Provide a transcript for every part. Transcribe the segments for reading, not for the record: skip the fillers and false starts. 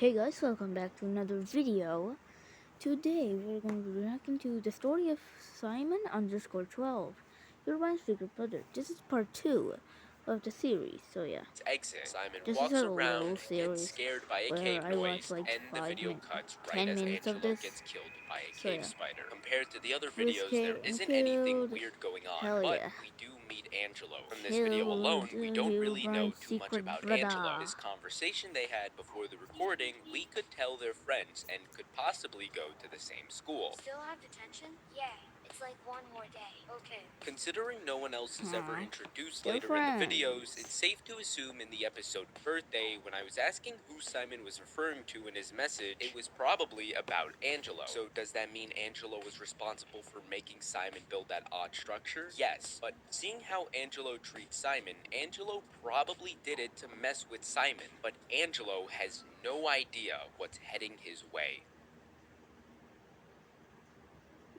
Hey guys, welcome back to another video. Today we're going to be reacting to the story of Simon_12, your one secret brother. This is part 2 of the series, so yeah. Exit. Simon This is walks a little around, gets series scared by a where cave I watch noise, like and the video cuts right 10 as minutes of Angelo this. gets killed by a So cave yeah. spider. Compared to the other Who's videos, there scared and isn't anything killed? weird going on, Hell but yeah. we do meet Angelo. From this video Killed alone, we don't really know herobrines too much secret about Angelo. brother. This conversation they had before the recording, we could tell they're friends and could possibly go to the same school. Still have detention? Yeah, it's like one more day. Okay. Considering no one else is ever Aw, introduced they're later in the friends. videos, it's safe to assume in the episode Birthday, when I was asking who Simon was referring to in his message, it was probably about Angelo. So does that mean Angelo was responsible for making Simon build that odd structure? Yes, but seeing how Angelo treats Simon, Angelo probably did it to mess with Simon, but Angelo has no idea what's heading his way.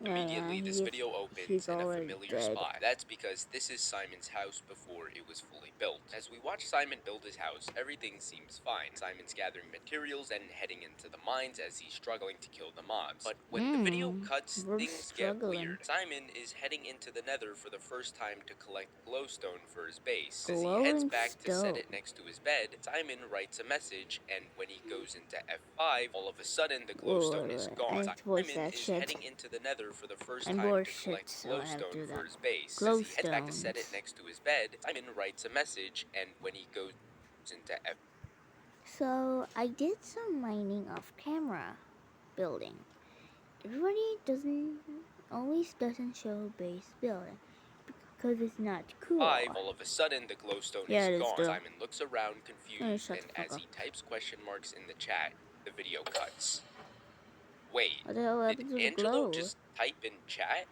Immediately, this video opens in a familiar spot. That's because this is Simon's house before it was fully built. As we watch Simon build his house, everything seems fine. Simon's gathering materials and heading into the mines as he's struggling to kill the mobs. But when the video cuts, We're things get struggling. weird. Simon is heading into the nether for the first time to collect glowstone for his base. As he Glowing heads back to set stone. it next to his bed, Simon writes a message, and when he goes into F5, all of a sudden the glowstone is gone. Simon is heading into the nether for the first time to collect glowstone for his base. As he heads back to set it next to his bed, Simon writes a message, and when he goes into F. So I did some mining off camera building. Everybody always doesn't show base building because it's not cool. 5, all of a sudden the glowstone is gone. Simon looks around confused, and as he types question marks in the chat, the video cuts. Wait, did Angelo just type in chat?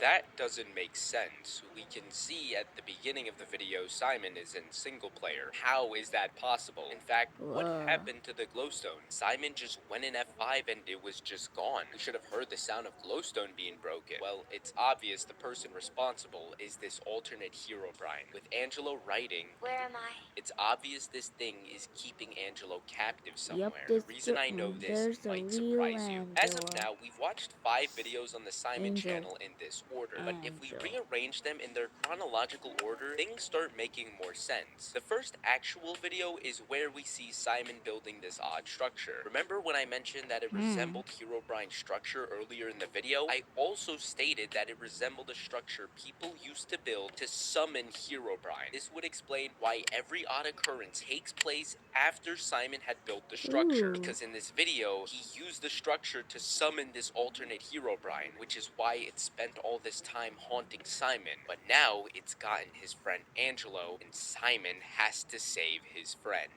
That doesn't make sense. We can see at the beginning of the video Simon is in single player. How is that possible? In fact, what happened to the glowstone? Simon just went in F5 and it was just gone. We should have heard the sound of glowstone being broken. Well, it's obvious the person responsible is this alternate herobrine. With Angelo writing, Where am I? it's obvious this thing is keeping Angelo captive somewhere. The reason I know this might surprise you. As of now, we've watched 5 videos on the Simon channel in this order, but if we rearrange them in their chronological order, things start making more sense. The first actual video is where we see Simon building this odd structure. Remember when I mentioned that it resembled Herobrine's structure earlier in the video? I also stated that it resembled a structure people used to build to summon Herobrine. This would explain why every odd occurrence takes place after Simon had built the structure, because in this video, he used the structure to summon this alternate Herobrine, which is why it spent all this time haunting Simon. But now it's gotten his friend Angelo, and Simon has to save his friend.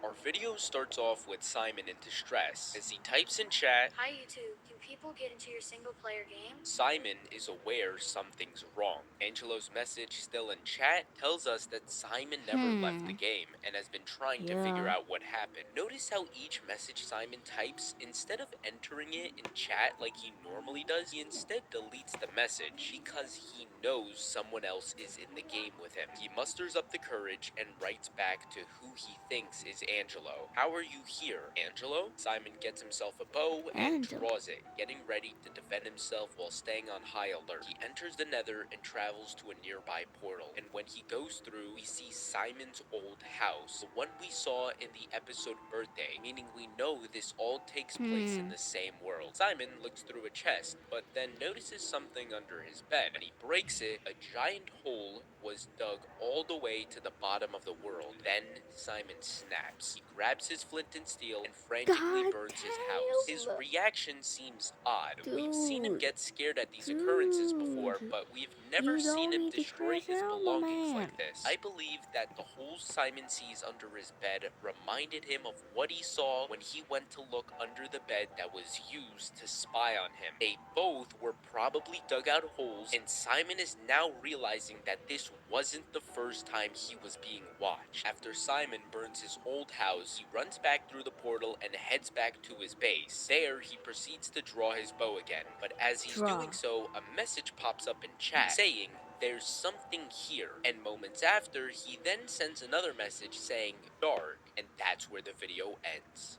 Our video starts off with Simon in distress. As he types in chat, Hi YouTube. Can people get into your single player game? Simon is aware something's wrong. Angelo's message, still in chat, tells us that Simon never left the game and has been trying to figure out what happened. Notice how each message Simon types, instead of entering it in chat like he normally does, he instead deletes the message because he knows someone else is in the game with him. He musters up the courage and writes back to who he thinks is Angelo. How are you here, Angelo? Simon gets himself a bow and draws it, getting ready to defend himself while staying on high alert. He enters the nether and travels to a nearby portal, and when he goes through, we see Simon's old house, the one we saw in the episode Birthday, meaning we know this all takes place in the same world. Simon looks through a chest, but then notices something under his bed. When he breaks it, a giant hole was dug all the way to the bottom of the world. Then Simon snaps. He grabs his flint and steel and frantically burns his house. His reaction seems odd. We've seen him get scared at these occurrences before, but we've never seen him destroy his belongings like this. I believe that the holes Simon sees under his bed reminded him of what he saw when he went to look under the bed that was used to spy on him. They both were probably dug out holes, and Simon is now realizing that this wasn't the first time he was being watched. After Simon burns his old house, he runs back through the portal and heads back to his base. There, he proceeds to draw his bow again, but as he's doing so, a message pops up in chat saying, there's something here. And moments after, he then sends another message saying dark, and that's where the video ends.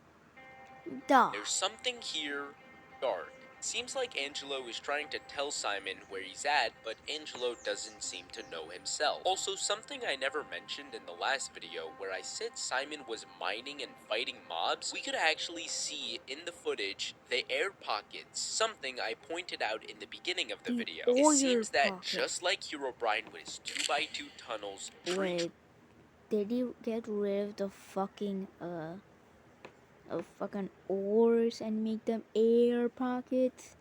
Duh. There's something here, dark. Seems like Angelo is trying to tell Simon where he's at, but Angelo doesn't seem to know himself. Also, something I never mentioned in the last video, where I said Simon was mining and fighting mobs, we could actually see in the footage the air pockets, something I pointed out in the beginning of the video. It seems that just like Herobrine with his 2x2 tunnels, Wait, did you get rid of the fucking of fucking ores and make them air pockets?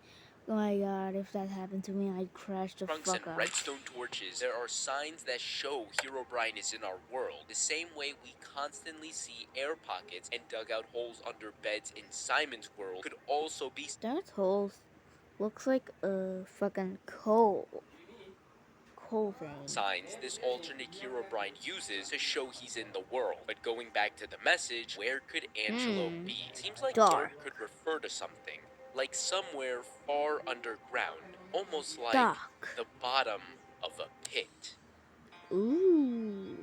Oh my god, if that happened to me, I'd crash the trunks fuck and out. redstone torches, there are signs that show Herobrine is in our world. The same way we constantly see air pockets and dugout holes under beds in Simon's world could also be That hole looks like a fucking coal vein. signs this alternate Herobrine uses to show he's in the world. But going back to the message, where could Angelo be? Seems like Dark. dark could refer to something, like somewhere far underground, almost like Dark. the bottom of a pit. Ooh.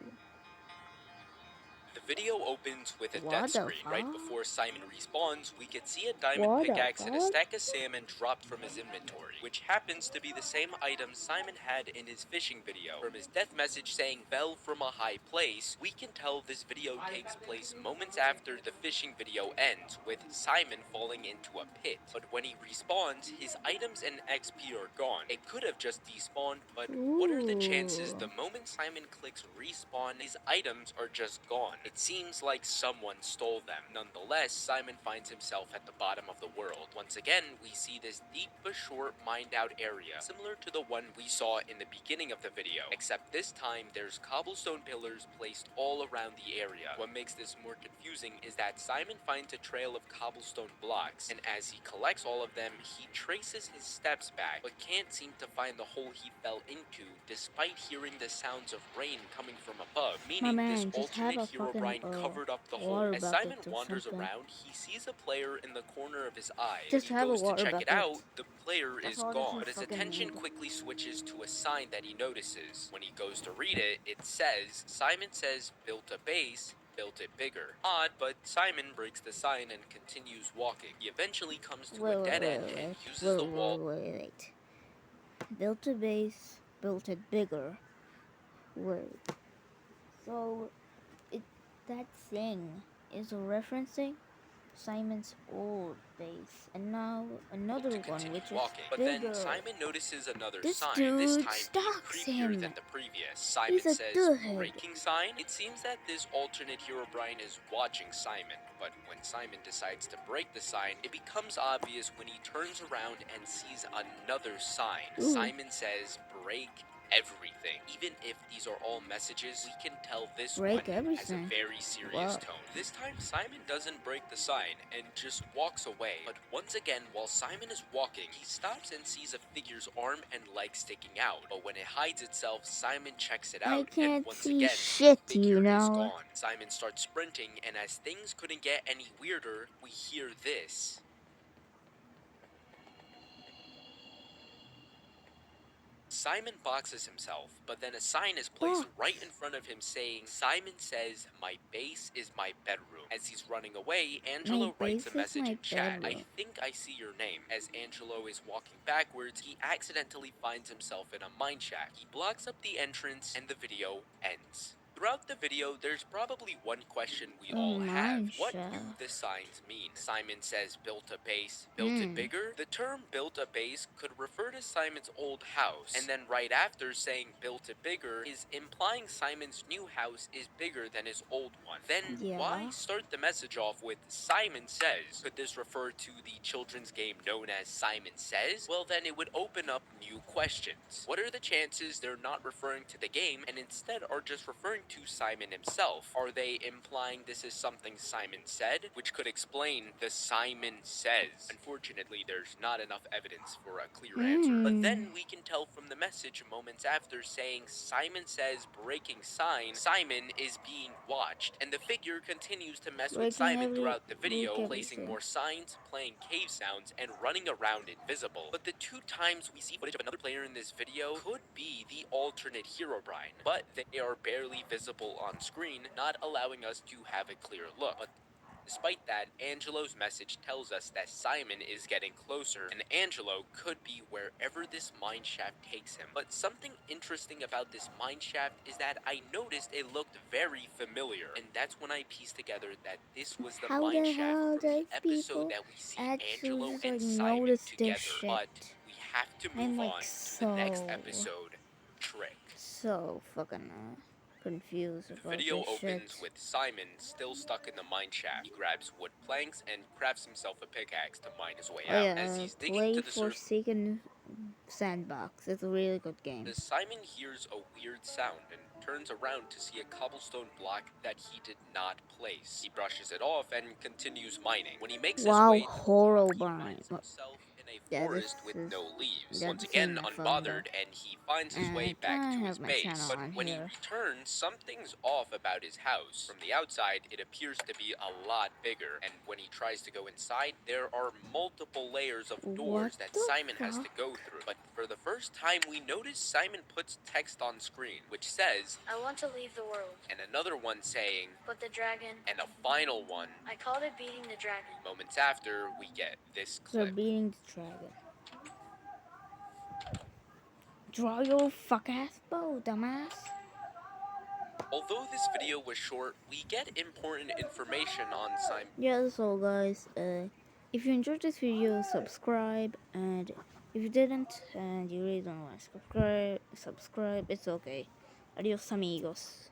The video opens with a What death the screen. Right fuck? before Simon respawns, we can see a diamond What the pickaxe and a fuck? stack of salmon dropped from his inventory, which happens to be the same item Simon had in his fishing video. From his death message saying fell from a high place, we can tell this video takes place moments after the fishing video ends, with Simon falling into a pit. But when he respawns, his items and XP are gone. It could have just despawned, but what are the chances the moment Simon clicks respawn, his items are just gone? It seems like someone stole them. Nonetheless, Simon finds himself at the bottom of the world. Once again, we see this deep but short mined out area, similar to the one we saw in the beginning of the video, except this time there's cobblestone pillars placed all around the area. What makes this more confusing is that Simon finds a trail of cobblestone blocks, and as he collects all of them, he traces his steps back, but can't seem to find the hole he fell into, despite hearing the sounds of rain coming from above, meaning this alternate Herobrine covered up the hole. As Simon wanders around, he sees a player in the corner of his eye. When he goes to check it out, the player is gone, but his attention quickly switches to a sign that he notices. When he goes to read it, it says, Simon says, built a base, built it bigger. Odd, but Simon breaks the sign and continues walking. He eventually comes to a dead end and uses the wall. Wait. Built a base, built it bigger. Wait. So, that thing is referencing Simon's old base, and now another one which is but bigger. then Simon notices another This sign, dude this time stalks creepier him. than the previous. Simon He's a says, dickhead. breaking sign? It seems that this alternate Herobrine is watching Simon, but when Simon decides to break the sign, it becomes obvious when he turns around and sees another sign. Ooh. Simon says, break everything. Even if these are all messages, we can tell this Break one has a everything. very serious Wow. tone. This time, Simon doesn't break the sign and just walks away. But once again, while Simon is walking, he stops and sees a figure's arm and leg sticking out. But when it hides itself, Simon checks it out. I can't and once see again, shit, the figure you is know. gone. Simon starts sprinting, and as things couldn't get any weirder, we hear this. Simon boxes himself, but then a sign is placed right in front of him saying, Simon says, my base is my bedroom. As he's running away, Angelo writes a message in chat. I think I see your name. As Angelo is walking backwards, he accidentally finds himself in a mine shaft. He blocks up the entrance, and the video ends. Throughout the video, there's probably one question we all have. What do the signs mean? Simon says built a base, built it bigger. The term built a base could refer to Simon's old house, and then right after saying built it bigger is implying Simon's new house is bigger than his old one. Then why start the message off with Simon Says? Could this refer to the children's game known as Simon Says? Well, then it would open up new questions. What are the chances they're not referring to the game and instead are just referring to Simon himself. Are they implying this is something Simon said, which could explain the Simon says? Unfortunately, there's not enough evidence for a clear answer. But then we can tell from the message moments after saying Simon says breaking sign, Simon is being watched, and the figure continues to mess with Simon throughout the video, placing more signs, playing cave sounds, and running around invisible. But the 2 times we see footage of another player in this video could be the alternate herobrine, but they are barely visible on screen, not allowing us to have a clear look. But despite that, Angelo's message tells us that Simon is getting closer, and Angelo could be wherever this mine shaft takes him. But something interesting about this mine shaft is that I noticed it looked very familiar, and that's when I pieced together that this was the mine shaft from the episode that we see Angelo and Simon together. But we have to move on to the next episode, Trick. So fucking confused The about video this opens shit. with Simon still stuck in the mine shaft. He grabs wood planks and crafts himself a pickaxe to mine his way Oh out. yeah, As he's digging play to the surface, Forsaken Sandbox. It's a really good game. Simon hears a weird sound and turns around to see a cobblestone block that he did not place. He brushes it off and continues mining. When he makes his way to the block, he finds himself in a forest with no leaves. Once again, unbothered, and he finds his way back to his base. But when he returns, something's off about his house. From the outside, it appears to be a lot bigger, and when he tries to go inside, there are multiple layers of doors that Simon has to go through. But for the first time, we notice Simon puts text on screen, which says, I want to leave the world. and another one saying, But the dragon. and a final one. I called it beating the dragon. Moments after, we get this They're clip. beating the dragon. Draw your fuck ass bow, dumbass. Although this video was short, we get important information on Simon. Yeah, that's all, guys. If you enjoyed this video, subscribe, and if you didn't and you really don't want to subscribe, it's okay. Adios, amigos.